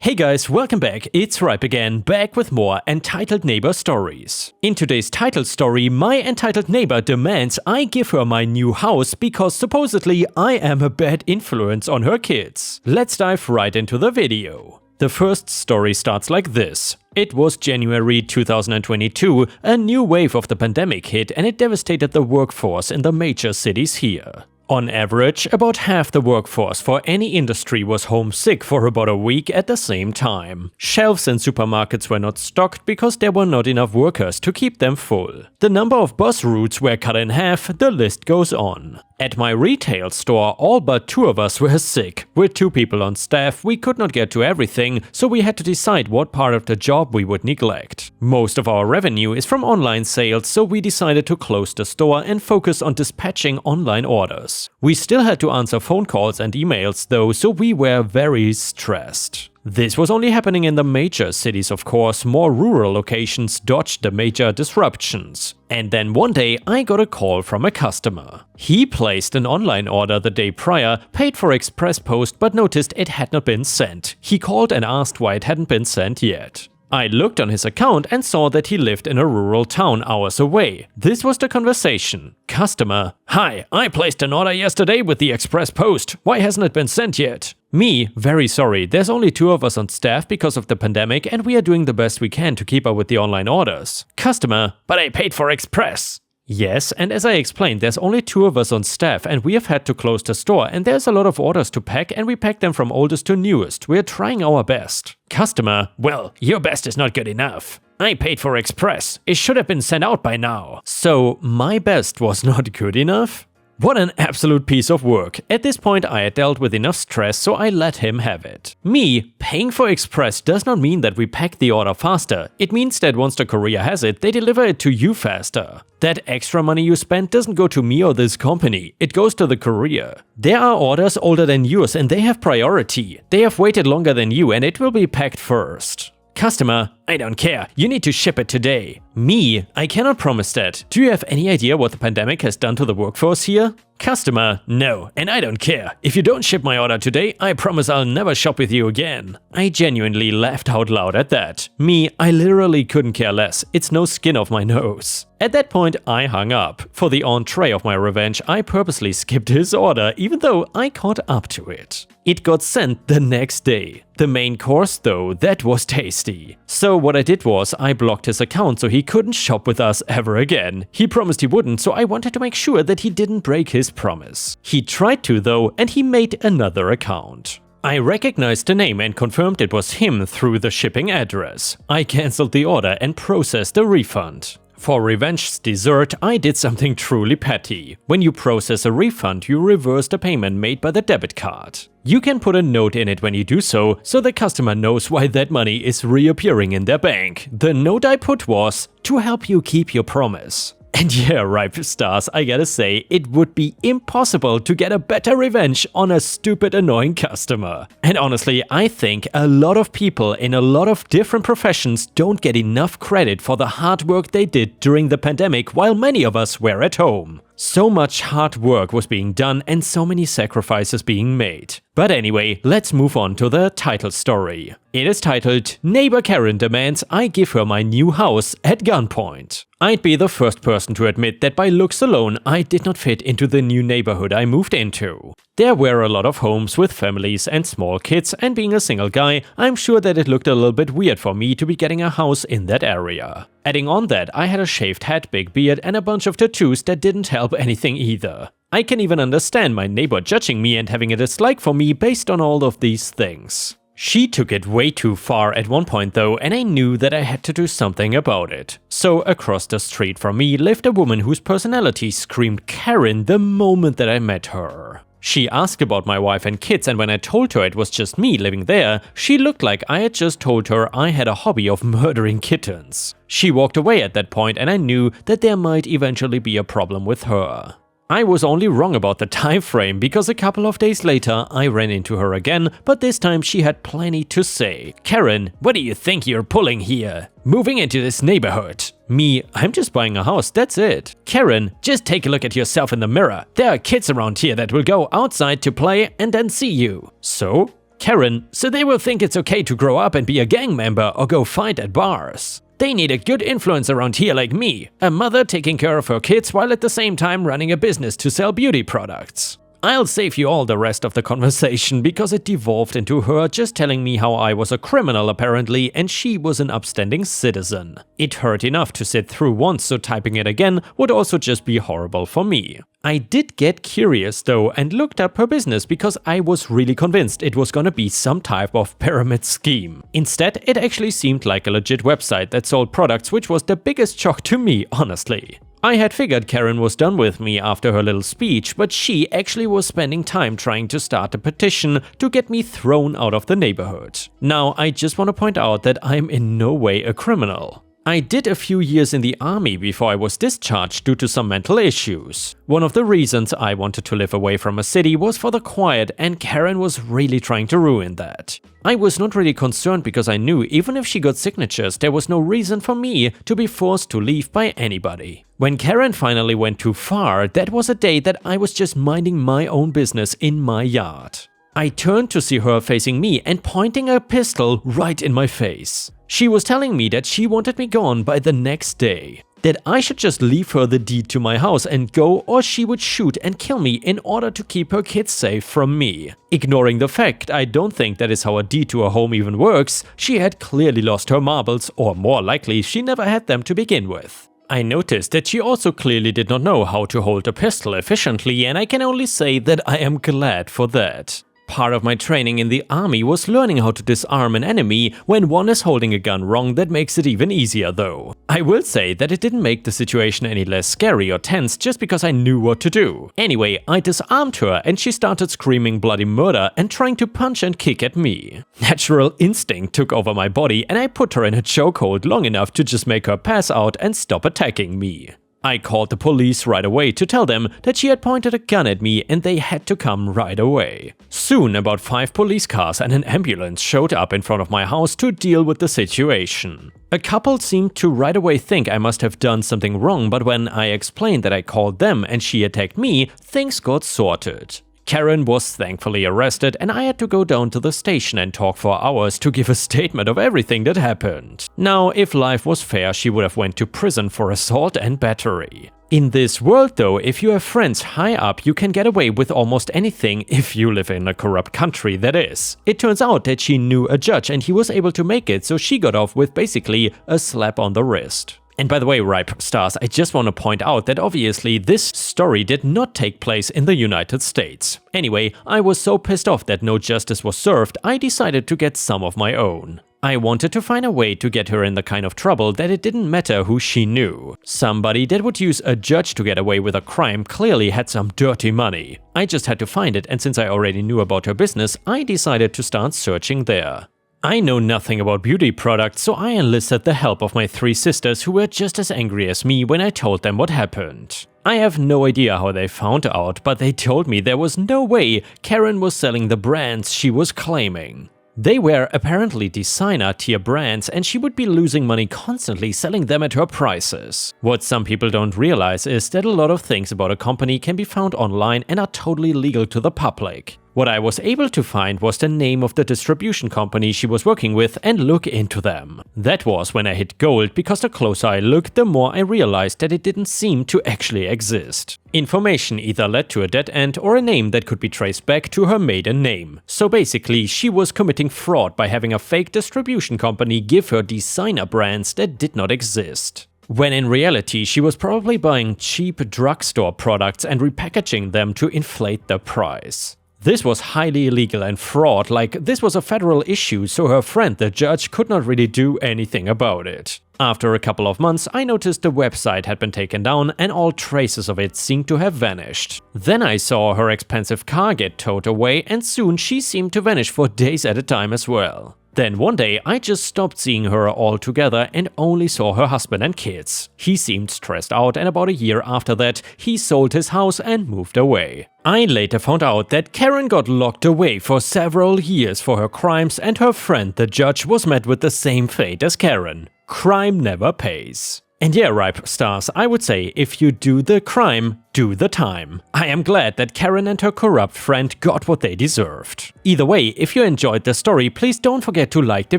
Hey guys, welcome back, it's Ripe again, back with more entitled neighbor stories. In today's title story, my entitled neighbor demands I give her my new house because supposedly I am a bad influence on her kids. Let's dive right into the video. The first story starts like this. It was January 2022, a new wave of the pandemic hit and it devastated the workforce in the major cities here. On average, about half the workforce for any industry was homesick for about a week at the same time. Shelves in supermarkets were not stocked because there were not enough workers to keep them full. The number of bus routes were cut in half, the list goes on. At my retail store, all but 2 of us were sick. With 2 people on staff, we could not get to everything, so we had to decide what part of the job we would neglect. Most of our revenue is from online sales, so we decided to close the store and focus on dispatching online orders. We still had to answer phone calls and emails though, so we were very stressed. This was only happening in the major cities, of course. More rural locations dodged the major disruptions. And then one day I got a call from a customer. He placed an online order the day prior, paid for express post but noticed it had not been sent. He called and asked why it hadn't been sent yet. I looked on his account and saw that he lived in a rural town hours away. This was the conversation. Customer: "Hi, I placed an order yesterday with the express post. Why hasn't it been sent yet?" Me: "Very sorry, there's only 2 of us on staff because of the pandemic and we are doing the best we can to keep up with the online orders." Customer: "But I paid for express." Yes, and as I explained, there's only 2 of us on staff and we have had to close the store and there's a lot of orders to pack and we pack them from oldest to newest. We're trying our best. Customer: "Well, your best is not good enough. I paid for express. It should have been sent out by now." So my best was not good enough? What an absolute piece of work. At this point I had dealt with enough stress, so I let him have it. Me: paying for express does not mean that we pack the order faster. It means that once the courier has it, they deliver it to you faster. That extra money you spend doesn't go to me or this company, it goes to the courier. There are orders older than yours and they have priority. They have waited longer than you and it will be packed first. Customer: "I don't care, you need to ship it today." Me: "I cannot promise that. Do you have any idea what the pandemic has done to the workforce here?" Customer: "No, and I don't care. If you don't ship my order today, I promise I'll never shop with you again." I genuinely laughed out loud at that. Me: "I literally couldn't care less. It's no skin off my nose." At that point, I hung up. For the entree of my revenge, I purposely skipped his order, even though I caught up to it. It got sent the next day. The main course though, that was tasty. So what I did was, I blocked his account so he couldn't shop with us ever again. He promised he wouldn't, so I wanted to make sure that he didn't break his promise. He tried to though, and he made another account. I recognized the name and confirmed it was him through the shipping address. I cancelled the order and processed a refund. For revenge's dessert, I did something truly petty. When you process a refund, you reverse the payment made by the debit card. You can put a note in it when you do so the customer knows why that money is reappearing in their bank. The note I put was, "To help you keep your promise." And yeah, Ripe Stars, I gotta say, it would be impossible to get a better revenge on a stupid, annoying customer. And honestly, I think a lot of people in a lot of different professions don't get enough credit for the hard work they did during the pandemic while many of us were at home. So much hard work was being done and so many sacrifices being made. But anyway, let's move on to the title story. It is titled, "Neighbor Karen Demands I Give Her My New House at Gunpoint." I'd be the first person to admit that by looks alone, I did not fit into the new neighborhood I moved into. There were a lot of homes with families and small kids, and being a single guy, I'm sure that it looked a little bit weird for me to be getting a house in that area. Adding on that, I had a shaved head, big beard, and a bunch of tattoos that didn't help anything either. I can even understand my neighbor judging me and having a dislike for me based on all of these things. She took it way too far at one point though, and I knew that I had to do something about it. So across the street from me lived a woman whose personality screamed Karen the moment that I met her. She asked about my wife and kids, and when I told her it was just me living there, she looked like I had just told her I had a hobby of murdering kittens. She walked away at that point and I knew that there might eventually be a problem with her. I was only wrong about the time frame because a couple of days later I ran into her again, but this time she had plenty to say. "Karen, what do you think you're pulling here? Moving into this neighborhood?" Me: "I'm just buying a house, that's it." Karen: "Just take a look at yourself in the mirror. There are kids around here that will go outside to play and then see you." So? Karen, so they will think it's okay to grow up and be a gang member or go fight at bars. They need a good influence around here like me, a mother taking care of her kids while at the same time running a business to sell beauty products. I'll save you all the rest of the conversation because it devolved into her just telling me how I was a criminal apparently and she was an upstanding citizen. It hurt enough to sit through once, so typing it again would also just be horrible for me. I did get curious though and looked up her business because I was really convinced it was gonna be some type of pyramid scheme. Instead, it actually seemed like a legit website that sold products, which was the biggest shock to me, honestly. I had figured Karen was done with me after her little speech, but she actually was spending time trying to start a petition to get me thrown out of the neighborhood. Now, I just want to point out that I'm in no way a criminal. I did a few years in the army before I was discharged due to some mental issues. One of the reasons I wanted to live away from a city was for the quiet, and Karen was really trying to ruin that. I was not really concerned because I knew even if she got signatures, there was no reason for me to be forced to leave by anybody. When Karen finally went too far, that was a day that I was just minding my own business in my yard. I turned to see her facing me and pointing a pistol right in my face. She was telling me that she wanted me gone by the next day, that I should just leave her the deed to my house and go, or she would shoot and kill me in order to keep her kids safe from me. Ignoring the fact I don't think that is how a deed to a home even works, she had clearly lost her marbles, or more likely she never had them to begin with. I noticed that she also clearly did not know how to hold a pistol efficiently, and I can only say that I am glad for that. Part of my training in the army was learning how to disarm an enemy when one is holding a gun wrong. That makes it even easier though. I will say that it didn't make the situation any less scary or tense just because I knew what to do. Anyway, I disarmed her and she started screaming bloody murder and trying to punch and kick at me. Natural instinct took over my body and I put her in a chokehold long enough to just make her pass out and stop attacking me. I called the police right away to tell them that she had pointed a gun at me and they had to come right away. Soon, about 5 police cars and an ambulance showed up in front of my house to deal with the situation. A couple seemed to right away think I must have done something wrong, but when I explained that I called them and she attacked me, things got sorted. Karen was thankfully arrested and I had to go down to the station and talk for hours to give a statement of everything that happened. Now, if life was fair, she would have went to prison for assault and battery. In this world though, if you have friends high up, you can get away with almost anything if you live in a corrupt country, that is. It turns out that she knew a judge and he was able to make it, so she got off with basically a slap on the wrist. And by the way, Ripe Stars, I just want to point out that obviously this story did not take place in the United States. Anyway, I was so pissed off that no justice was served, I decided to get some of my own. I wanted to find a way to get her in the kind of trouble that it didn't matter who she knew. Somebody that would use a judge to get away with a crime clearly had some dirty money. I just had to find it, and since I already knew about her business, I decided to start searching there. I know nothing about beauty products, so I enlisted the help of my 3 sisters who were just as angry as me when I told them what happened. I have no idea how they found out, but they told me there was no way Karen was selling the brands she was claiming. They were apparently designer tier brands and she would be losing money constantly selling them at her prices. What some people don't realize is that a lot of things about a company can be found online and are totally legal to the public. What I was able to find was the name of the distribution company she was working with and look into them. That was when I hit gold, because the closer I looked, the more I realized that it didn't seem to actually exist. Information either led to a dead end or a name that could be traced back to her maiden name. So basically, she was committing fraud by having a fake distribution company give her designer brands that did not exist. When in reality, she was probably buying cheap drugstore products and repackaging them to inflate the price. This was highly illegal and fraud, like this was a federal issue, so her friend, the judge, could not really do anything about it. After a couple of months, I noticed the website had been taken down and all traces of it seemed to have vanished. Then I saw her expensive car get towed away, and soon she seemed to vanish for days at a time as well. Then one day I just stopped seeing her altogether and only saw her husband and kids. He seemed stressed out, and about a year after that he sold his house and moved away. I later found out that Karen got locked away for several years for her crimes, and her friend the judge was met with the same fate as Karen. Crime never pays. And yeah, ripe stars, I would say if you do the crime, do the time. I am glad that Karen and her corrupt friend got what they deserved. Either way, if you enjoyed the story, please don't forget to like the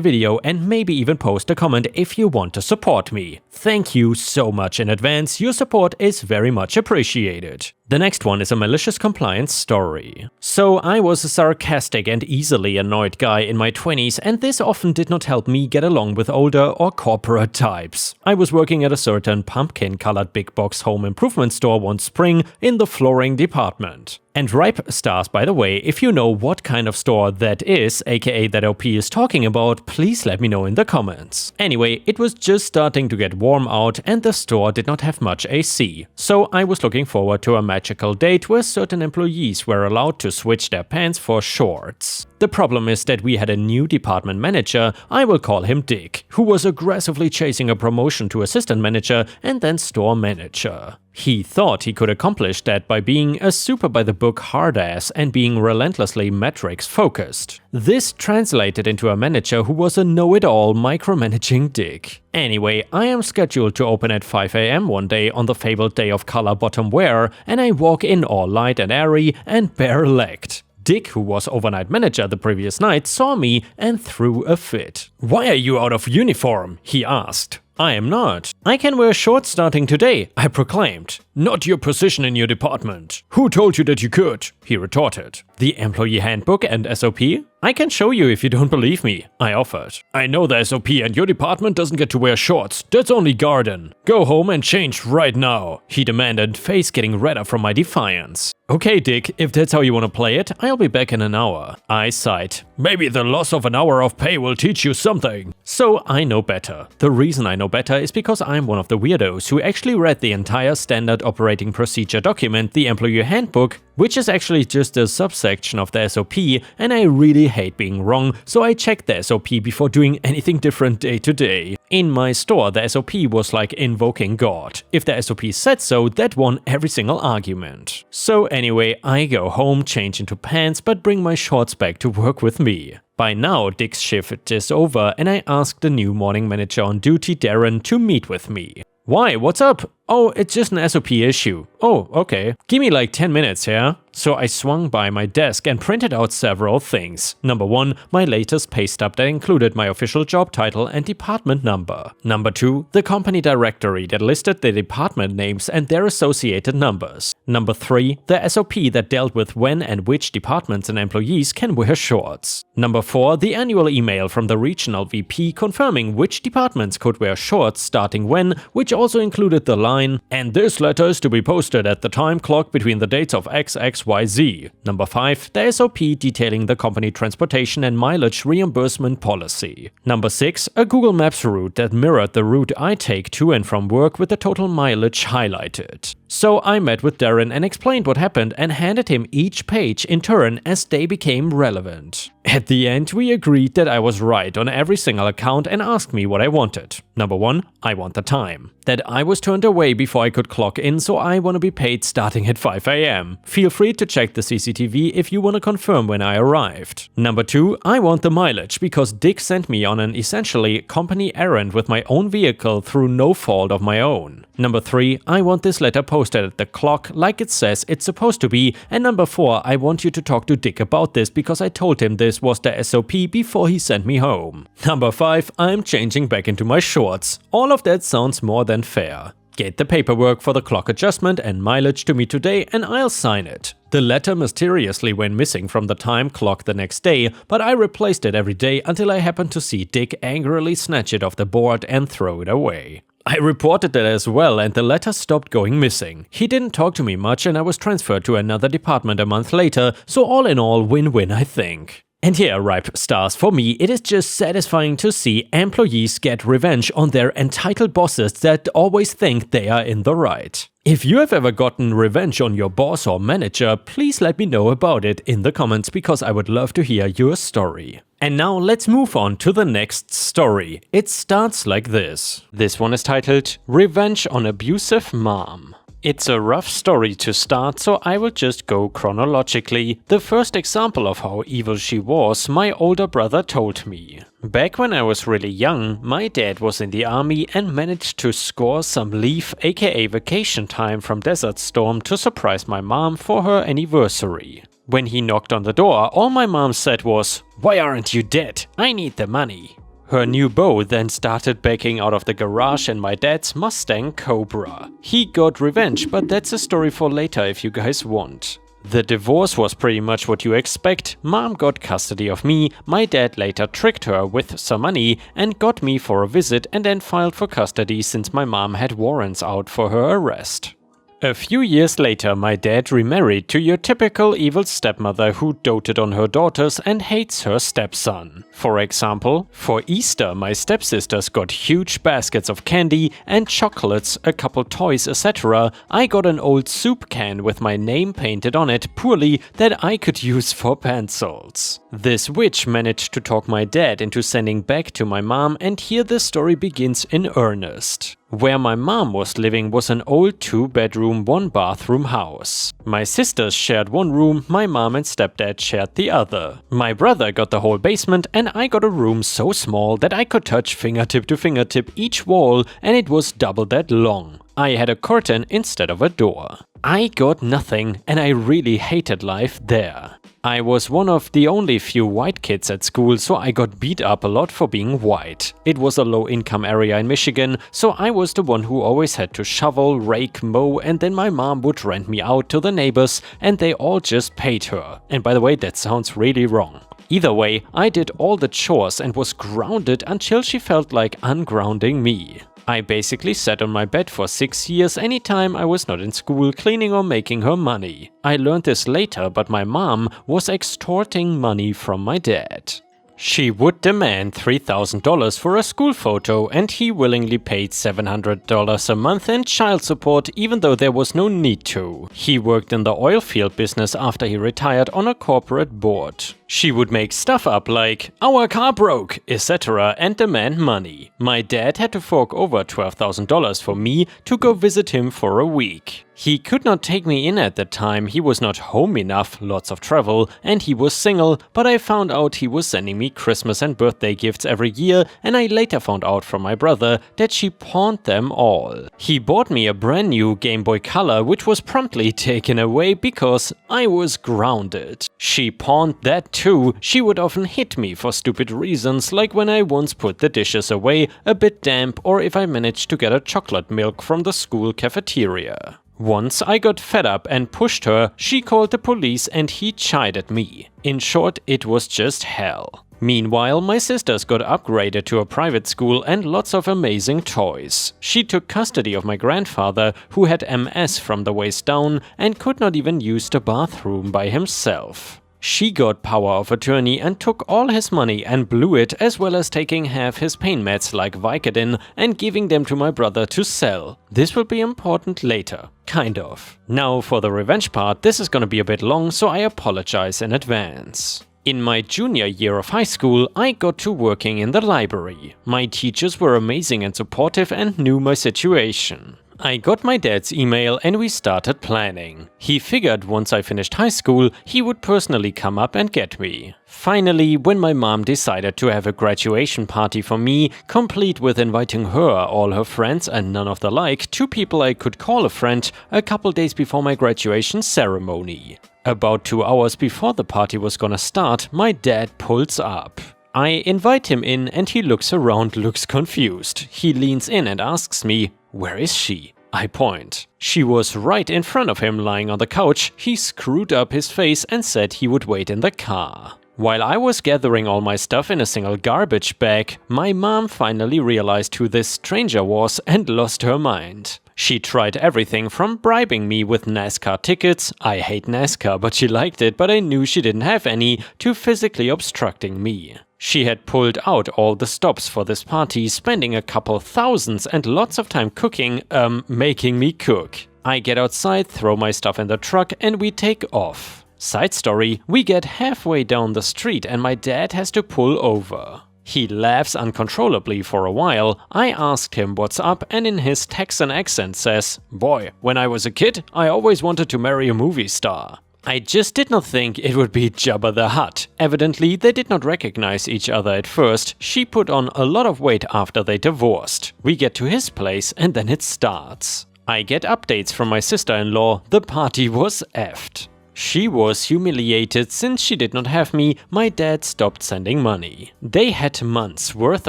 video and maybe even post a comment if you want to support me. Thank you so much in advance, your support is very much appreciated. The next one is a malicious compliance story. So I was a sarcastic and easily annoyed guy in my 20s, and this often did not help me get along with older or corporate types. I was working at a certain pumpkin-colored big box home improvement store one spring in the flooring department. And ripe stars, by the way, if you know what kind of store that is, aka that OP is talking about, please let me know in the comments. Anyway, it was just starting to get warm out and the store did not have much AC. So I was looking forward to a magical date where certain employees were allowed to switch their pants for shorts. The problem is that we had a new department manager, I will call him Dick, who was aggressively chasing a promotion to assistant manager and then store manager. He thought he could accomplish that by being a super by the book hard ass and being relentlessly metrics focused. This translated into a manager who was a know-it-all micromanaging dick. Anyway, I am scheduled to open at 5 AM one day on the fabled day of color bottom wear, and I walk in all light and airy and bare-legged. Dick, who was overnight manager the previous night, saw me and threw a fit. "Why are you out of uniform?" he asked. "I am not. I can wear shorts starting today," I proclaimed. "Not your position in your department. Who told you that you could?" he retorted. "The employee handbook and SOP? I can show you if you don't believe me," I offered. "I know the SOP and your department doesn't get to wear shorts. That's only garden. Go home and change right now," he demanded, face getting redder from my defiance. "Okay, Dick, if that's how you want to play it, I'll be back in an hour." I sighed. "Maybe the loss of an hour of pay will teach you something." So I know better. The reason I know better is because I'm one of the weirdos who actually read the entire standard operating procedure document, the employee handbook, which is actually just a subsection of the SOP, and I really hate being wrong, so I checked the SOP before doing anything different day to day. In my store, the SOP was like invoking God. If the SOP said so, that won every single argument. So anyway, I go home, change into pants, but bring my shorts back to work with me. By now, Dick's shift is over, and I asked the new morning manager on duty, Darren, to meet with me. "Why? What's up?" "Oh, it's just an SOP issue." "Oh, okay. Give me like 10 minutes, yeah?" So I swung by my desk and printed out several things. Number 1, my latest pay stub that included my official job title and department number. Number 2, the company directory that listed the department names and their associated numbers. Number 3, the SOP that dealt with when and which departments and employees can wear shorts. Number 4, the annual email from the regional VP confirming which departments could wear shorts starting when, which also included the line, "And this letter is to be posted at the time clock between the dates of XXYZ. Number 5, the SOP detailing the company transportation and mileage reimbursement policy. Number 6, a Google Maps route that mirrored the route I take to and from work with the total mileage highlighted. So I met with Darren and explained what happened and handed him each page in turn as they became relevant. At the end, we agreed that I was right on every single account and asked me what I wanted. Number 1, I want the time. That I was turned away before I could clock in, so I want to be paid starting at 5 AM. Feel free to check the CCTV if you want to confirm when I arrived. Number 2, I want the mileage because Dick sent me on an essentially company errand with my own vehicle through no fault of my own. Number 3, I want this letter posted at the clock like it says it's supposed to be. And number 4, I want you to talk to Dick about this because I told him this was the SOP before he sent me home. Number 5, I'm changing back into my shorts. All of that sounds more than fair. Get the paperwork for the clock adjustment and mileage to me today and I'll sign it. The letter mysteriously went missing from the time clock the next day, but I replaced it every day until I happened to see Dick angrily snatch it off the board and throw it away. I reported that as well and the letter stopped going missing. He didn't talk to me much and I was transferred to another department a month later, so all in all win-win I think. And here, ripe stars, for me it is just satisfying to see employees get revenge on their entitled bosses that always think they are in the right. If you have ever gotten revenge on your boss or manager, please let me know about it in the comments because I would love to hear your story. And now let's move on to the next story. It starts like this. This one is titled Revenge on Abusive Mom. It's a rough story to start, so I will just go chronologically. The first example of how evil she was, my older brother told me. Back when I was really young, my dad was in the army and managed to score some leave, aka vacation time, from Desert Storm to surprise my mom for her anniversary. When he knocked on the door, all my mom said was, "Why aren't you dead? I need the money." Her new beau then started backing out of the garage in my dad's Mustang Cobra. He got revenge, but that's a story for later if you guys want. The divorce was pretty much what you expect. Mom got custody of me, my dad later tricked her with some money and got me for a visit and then filed for custody since my mom had warrants out for her arrest. A few years later, my dad remarried to your typical evil stepmother who doted on her daughters and hates her stepson. For example, for Easter, my stepsisters got huge baskets of candy and chocolates, a couple toys, etc. I got an old soup can with my name painted on it poorly that I could use for pencils. This witch managed to talk my dad into sending back to my mom, and here the story begins in earnest. Where my mom was living was an old 2-bedroom, 1-bathroom house. My sisters shared one room, my mom and stepdad shared the other. My brother got the whole basement and I got a room so small that I could touch fingertip to fingertip each wall, and it was double that long. I had a curtain instead of a door. I got nothing and I really hated life there. I was one of the only few white kids at school, so I got beat up a lot for being white. It was a low-income area in Michigan, so I was the one who always had to shovel, rake, mow, and then my mom would rent me out to the neighbors and they all just paid her. And by the way, that sounds really wrong. Either way, I did all the chores and was grounded until she felt like ungrounding me. I basically sat on my bed for 6 years anytime I was not in school, cleaning or making her money. I learned this later, but my mom was extorting money from my dad. She would demand $3,000 for a school photo and he willingly paid $700 a month in child support even though there was no need to. He worked in the oil field business after he retired on a corporate board. She would make stuff up like, "Our car broke," etc. and demand money. My dad had to fork over $12,000 for me to go visit him for a week. He could not take me in at the time, he was not home enough, lots of travel, and he was single, but I found out he was sending me Christmas and birthday gifts every year, and I later found out from my brother that she pawned them all. He bought me a brand new Game Boy Color, which was promptly taken away because I was grounded. She pawned that too. She would often hit me for stupid reasons, like when I once put the dishes away a bit damp or if I managed to get a chocolate milk from the school cafeteria. Once I got fed up and pushed her, she called the police and he chided me. In short, it was just hell. Meanwhile, my sisters got upgraded to a private school and lots of amazing toys. She took custody of my grandfather, who had MS from the waist down and could not even use the bathroom by himself. She got power of attorney and took all his money and blew it, as well as taking half his pain meds like Vicodin and giving them to my brother to sell. This will be important later. Kind of. Now for the revenge part, this is gonna be a bit long, so I apologize in advance. In my junior year of high school, I got to working in the library. My teachers were amazing and supportive and knew my situation. I got my dad's email and we started planning. He figured once I finished high school, he would personally come up and get me. Finally, when my mom decided to have a graduation party for me, complete with inviting her, all her friends and none of the like, 2 people I could call a friend, a couple days before my graduation ceremony. About 2 hours before the party was gonna start, my dad pulls up. I invite him in and he looks around, looks confused. He leans in and asks me, "Where is she?" I point. She was right in front of him lying on the couch. He screwed up his face and said he would wait in the car. While I was gathering all my stuff in a single garbage bag, my mom finally realized who this stranger was and lost her mind. She tried everything from bribing me with NASCAR tickets, I hate NASCAR but she liked it but I knew she didn't have any, to physically obstructing me. She had pulled out all the stops for this party, spending a couple thousands and lots of time cooking, making me cook. I get outside, throw my stuff in the truck and we take off. Side story, we get halfway down the street and my dad has to pull over. He laughs uncontrollably for a while. I asked him what's up, and in his Texan accent says, "Boy, when I was a kid, I always wanted to marry a movie star." I just did not think it would be Jabba the Hutt. Evidently, they did not recognize each other at first. She put on a lot of weight after they divorced. We get to his place and then it starts. I get updates from my sister-in-law. The party was effed. She was humiliated since she did not have me. My dad stopped sending money. They had months worth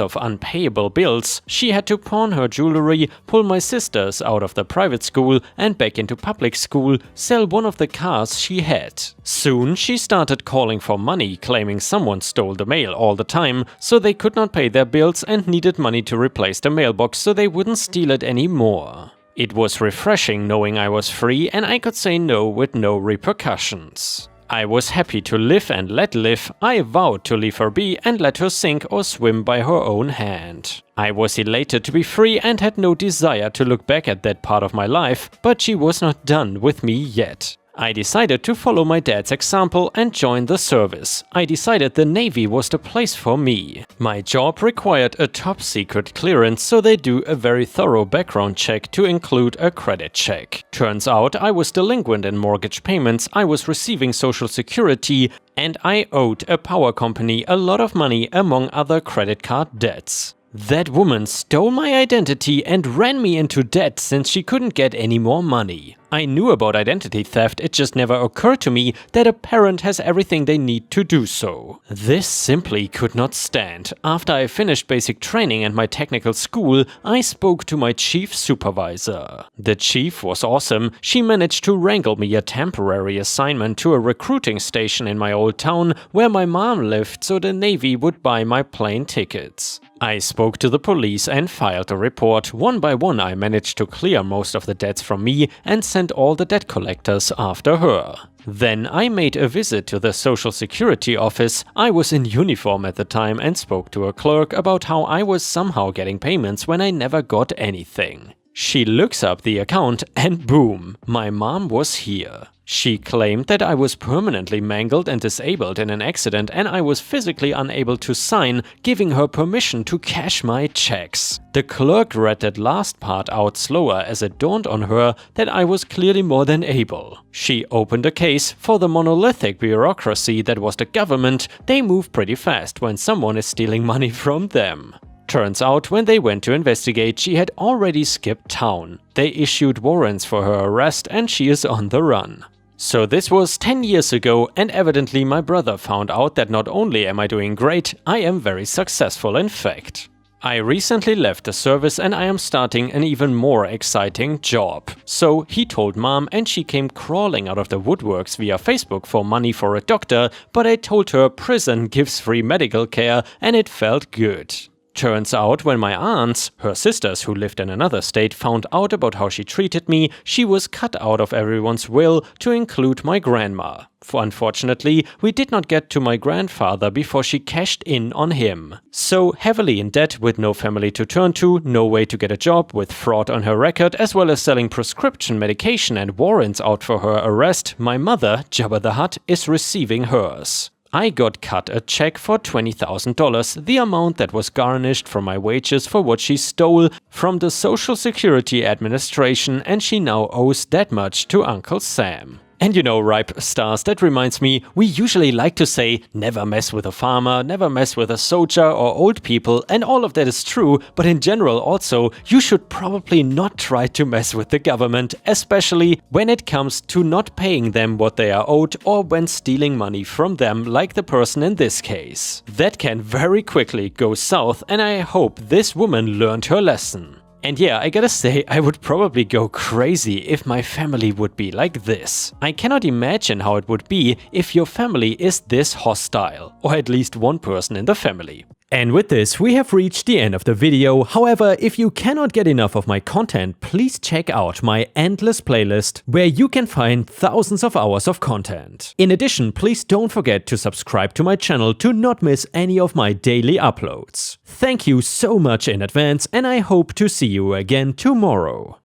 of unpayable bills. She had to pawn her jewelry, pull my sisters out of the private school and back into public school, sell one of the cars she had. Soon she started calling for money, claiming someone stole the mail all the time, so they could not pay their bills and needed money to replace the mailbox so they wouldn't steal it anymore. It was refreshing knowing I was free and I could say no with no repercussions. I was happy to live and let live. I vowed to leave her be and let her sink or swim by her own hand. I was elated to be free and had no desire to look back at that part of my life, but she was not done with me yet. I decided to follow my dad's example and join the service. I decided the Navy was the place for me. My job required a top secret clearance, so they do a very thorough background check to include a credit check. Turns out I was delinquent in mortgage payments, I was receiving Social Security, and I owed a power company a lot of money among other credit card debts. That woman stole my identity and ran me into debt since she couldn't get any more money. I knew about identity theft, it just never occurred to me that a parent has everything they need to do so. This simply could not stand. After I finished basic training and my technical school, I spoke to my chief supervisor. The chief was awesome. She managed to wrangle me a temporary assignment to a recruiting station in my old town where my mom lived so the Navy would buy my plane tickets. I spoke to the police and filed a report. One by one I managed to clear most of the debts from me and sent all the debt collectors after her. Then I made a visit to the Social Security office. I was in uniform at the time and spoke to a clerk about how I was somehow getting payments when I never got anything. She looks up the account and boom, my mom was here. She claimed that I was permanently mangled and disabled in an accident and I was physically unable to sign, giving her permission to cash my checks. The clerk read that last part out slower as it dawned on her that I was clearly more than able. She opened a case. For the monolithic bureaucracy that was the government, they move pretty fast when someone is stealing money from them. Turns out when they went to investigate, she had already skipped town. They issued warrants for her arrest and she is on the run. So this was 10 years ago and evidently my brother found out that not only am I doing great, I am very successful in fact. I recently left the service and I am starting an even more exciting job. So he told mom and she came crawling out of the woodworks via Facebook for money for a doctor, but I told her prison gives free medical care and it felt good. Turns out when my aunts, her sisters who lived in another state, found out about how she treated me, she was cut out of everyone's will to include my grandma. Unfortunately, we did not get to my grandfather before she cashed in on him. So heavily in debt with no family to turn to, no way to get a job, with fraud on her record, as well as selling prescription medication and warrants out for her arrest, my mother, Jabba the Hutt, is receiving hers. I got cut a check for $20,000, the amount that was garnished from my wages for what she stole from the Social Security Administration, and she now owes that much to Uncle Sam. And you know, ripe stars, that reminds me, we usually like to say, never mess with a farmer, never mess with a soldier or old people, and all of that is true, but in general also, you should probably not try to mess with the government, especially when it comes to not paying them what they are owed or when stealing money from them, like the person in this case. That can very quickly go south, and I hope this woman learned her lesson. And yeah, I gotta say, I would probably go crazy if my family would be like this. I cannot imagine how it would be if your family is this hostile, or at least one person in the family. And with this, we have reached the end of the video. However, if you cannot get enough of my content, please check out my endless playlist, where you can find thousands of hours of content. In addition, please don't forget to subscribe to my channel to not miss any of my daily uploads. Thank you so much in advance, and I hope to see you again tomorrow.